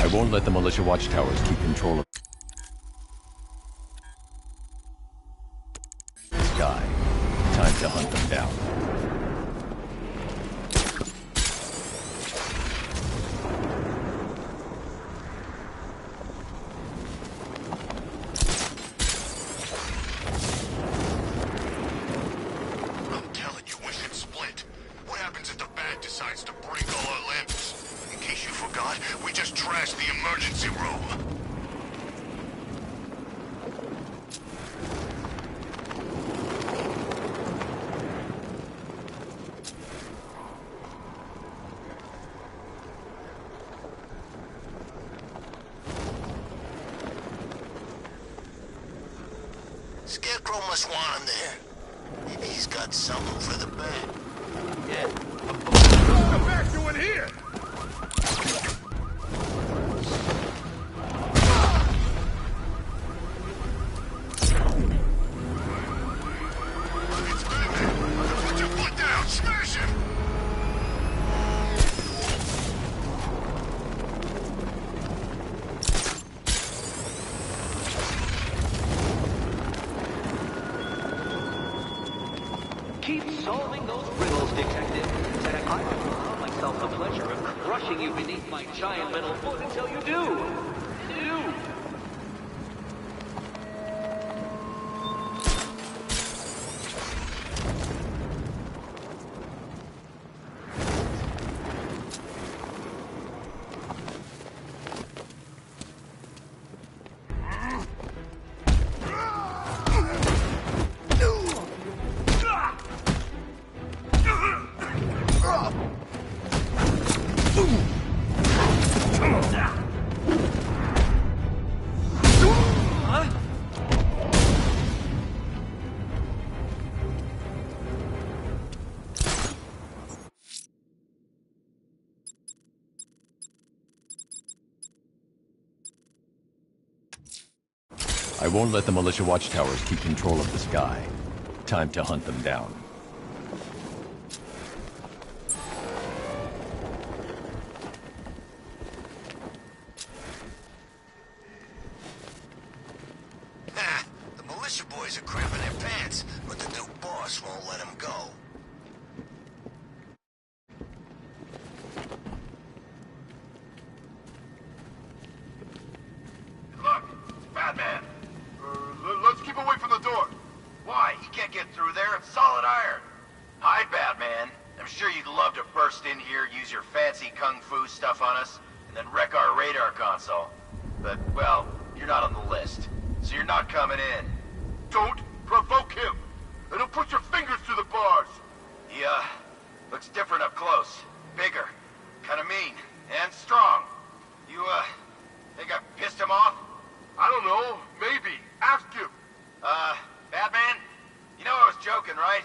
I won't let the militia watchtowers keep control of the sky. Time to hunt them down. I'm telling you, we should split. What happens if the Bat decides to break all our limbs? In case you forgot, we just trashed the emergency room. Scarecrow must want him there. Maybe he's got something for the Bat. Yeah. What the back you in here? It's Batman. Put your foot down. Smash him. Keep solving those riddles, Detective. And I will allow myself the pleasure of crushing you beneath my giant metal foot until you do. I won't let the militia watchtowers keep control of the sky. Time to hunt them down. The militia boys are cramping their pants, but the new boss won't let them go. Look, it's Batman. Let's keep away from the door. Why? He can't get through there. It's solid iron. Hi, Batman. I'm sure you'd love to burst in here, use your fancy kung fu stuff on us, and then wreck radar console. But, well, you're not on the list. So you're not coming in. Don't provoke him! And he'll put your fingers through the bars! He, looks different up close. Bigger. Kinda mean. And strong. You, think I pissed him off? I don't know. Maybe. Ask him. Batman? You know I was joking, right?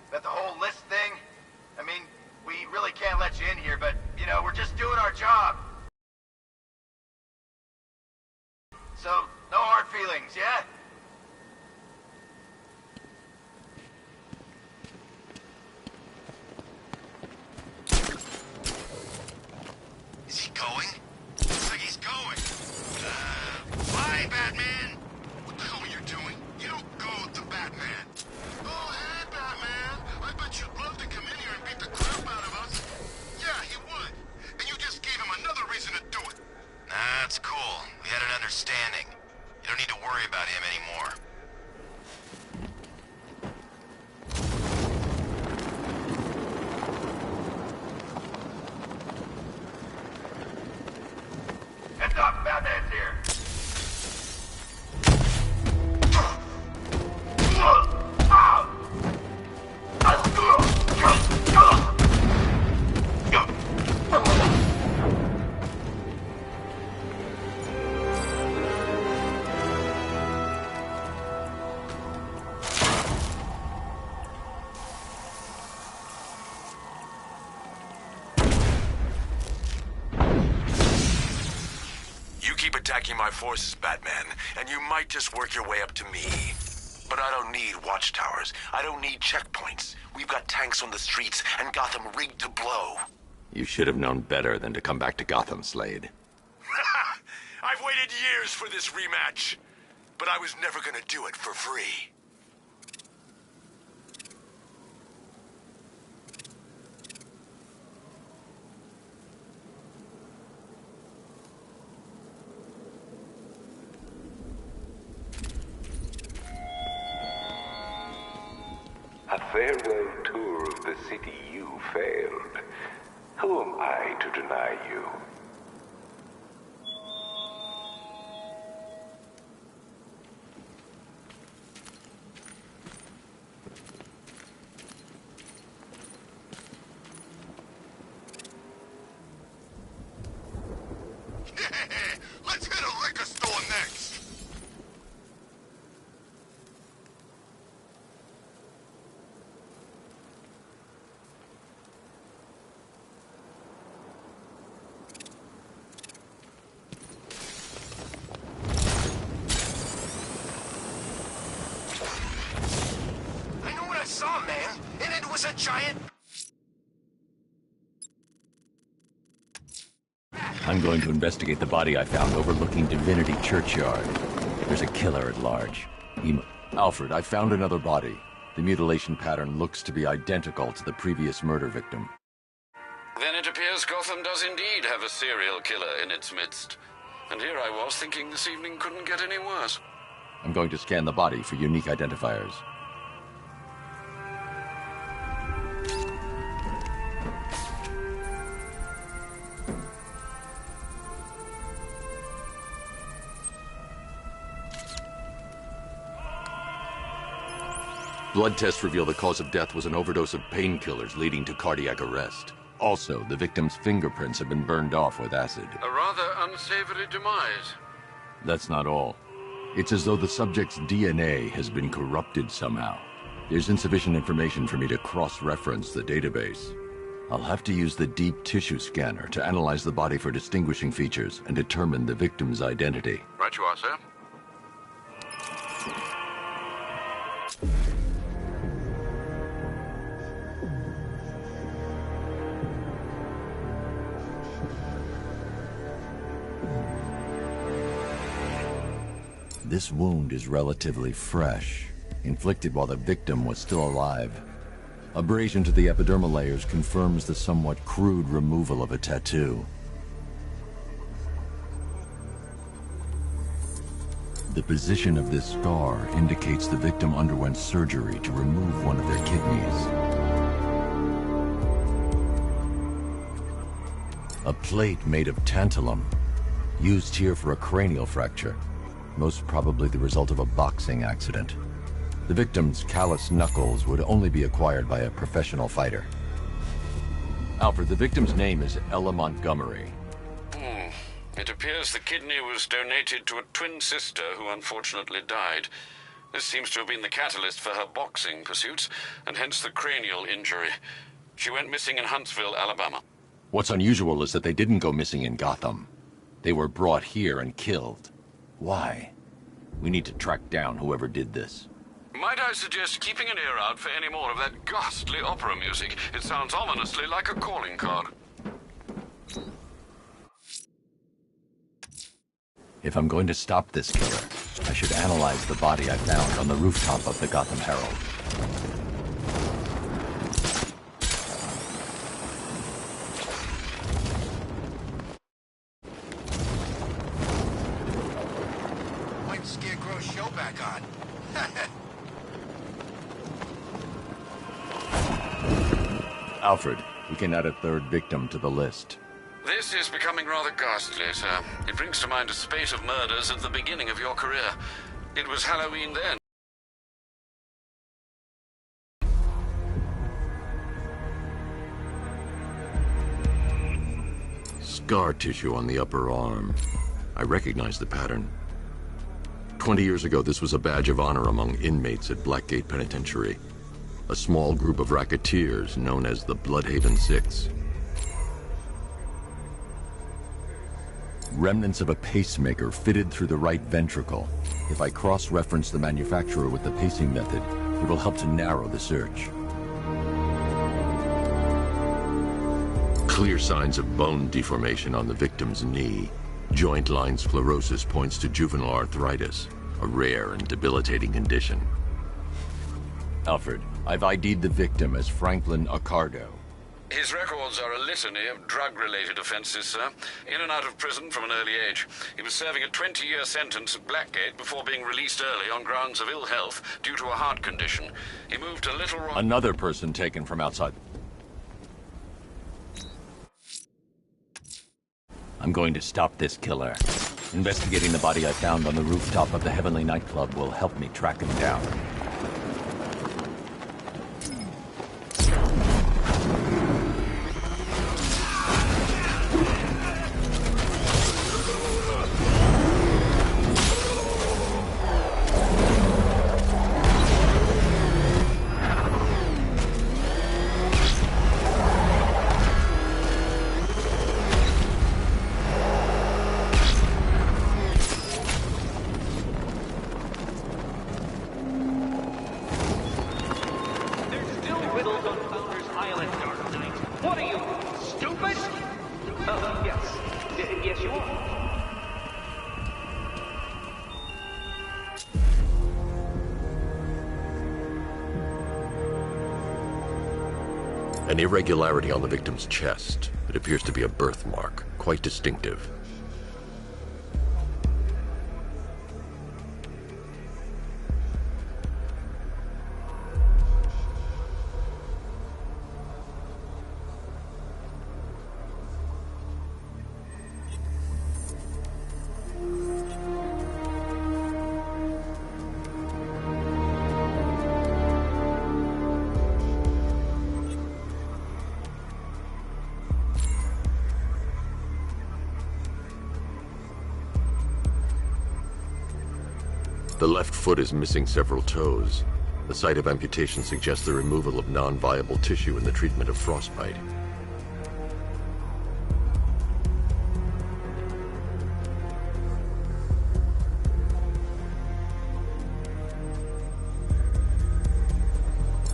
About the whole list thing? I mean, we really can't let you in here, but, you know, we're just doing our job. So, no hard feelings, yeah? Is he going? Looks like he's going. Bye, Batman! What the hell are you doing? You don't go with the Batman. Oh, hey, Batman! I bet you'd love to come in here and beat the crap out of us. Yeah, he would. And you just gave him another reason to do it. That's cool. We had an understanding. You don't need to worry about him anymore. Heads up, Batman's here. Attacking my forces, Batman, and you might just work your way up to me. But I don't need watchtowers. I don't need checkpoints. We've got tanks on the streets and Gotham rigged to blow. You should have known better than to come back to Gotham, Slade. I've waited years for this rematch, but I was never gonna do it for free. A farewell tour of the city you failed. Who am I to deny you? Let's hit a liquor store next! I know what I saw, man, and it was a giant... I'm going to investigate the body I found overlooking Divinity Churchyard. There's a killer at large. Alfred, I found another body. The mutilation pattern looks to be identical to the previous murder victim. Then it appears Gotham does indeed have a serial killer in its midst. And here I was thinking this evening couldn't get any worse. I'm going to scan the body for unique identifiers. Blood tests reveal the cause of death was an overdose of painkillers leading to cardiac arrest. Also, the victim's fingerprints have been burned off with acid. A rather unsavory demise. That's not all. It's as though the subject's DNA has been corrupted somehow. There's insufficient information for me to cross-reference the database. I'll have to use the deep tissue scanner to analyze the body for distinguishing features and determine the victim's identity. Right you are, sir. This wound is relatively fresh, inflicted while the victim was still alive. Abrasion to the epidermal layers confirms the somewhat crude removal of a tattoo. The position of this scar indicates the victim underwent surgery to remove one of their kidneys. A plate made of tantalum. Used here for a cranial fracture. Most probably the result of a boxing accident. The victim's callous knuckles would only be acquired by a professional fighter. Alfred, the victim's name is Ella Montgomery. It appears the kidney was donated to a twin sister who unfortunately died. This seems to have been the catalyst for her boxing pursuits, and hence the cranial injury. She went missing in Huntsville, Alabama. What's unusual is that they didn't go missing in Gotham. They were brought here and killed. Why? We need to track down whoever did this. Might I suggest keeping an ear out for any more of that ghastly opera music? It sounds ominously like a calling card. If I'm going to stop this killer, I should analyze the body I found on the rooftop of the Gotham Herald. Why the Scarecrow show back on? Alfred, we can add a third victim to the list. This is becoming rather ghastly, sir. It brings to mind a spate of murders at the beginning of your career. It was Halloween then. Scar tissue on the upper arm. I recognize the pattern. 20 years ago, this was a badge of honor among inmates at Blackgate Penitentiary. A small group of racketeers known as the Bloodhaven Six. Remnants of a pacemaker fitted through the right ventricle. If I cross-reference the manufacturer with the pacing method, it will help to narrow the search. Clear signs of bone deformation on the victim's knee. Joint line sclerosis points to juvenile arthritis, a rare and debilitating condition. Alfred, I've ID'd the victim as Franklin Accardo. His records are a litany of drug-related offenses, sir. In and out of prison from an early age. He was serving a 20-year sentence at Blackgate before being released early on grounds of ill health due to a heart condition. He moved to Little Rock... Another person taken from outside. I'm going to stop this killer. Investigating the body I found on the rooftop of the Heavenly nightclub will help me track him down. An irregularity on the victim's chest. It appears to be a birthmark, quite distinctive. The left foot is missing several toes. The site of amputation suggests the removal of non-viable tissue in the treatment of frostbite.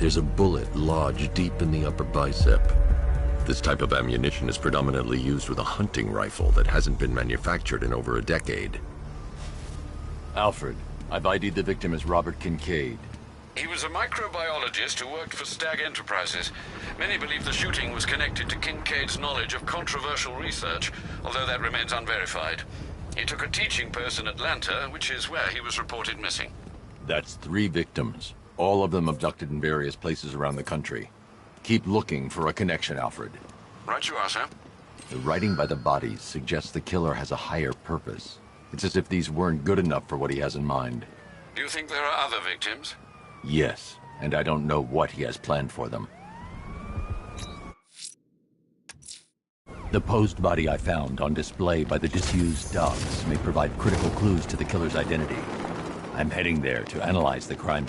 There's a bullet lodged deep in the upper bicep. This type of ammunition is predominantly used with a hunting rifle that hasn't been manufactured in over a decade. Alfred, I've ID'd the victim as Robert Kincaid. He was a microbiologist who worked for Stag Enterprises. Many believe the shooting was connected to Kincaid's knowledge of controversial research, although that remains unverified. He took a teaching post in Atlanta, which is where he was reported missing. That's 3 victims, all of them abducted in various places around the country. Keep looking for a connection, Alfred. Right you are, sir. The writing by the bodies suggests the killer has a higher purpose. It's as if these weren't good enough for what he has in mind. Do you think there are other victims? Yes, and I don't know what he has planned for them. The posed body I found on display by the disused docks may provide critical clues to the killer's identity. I'm heading there to analyze the crime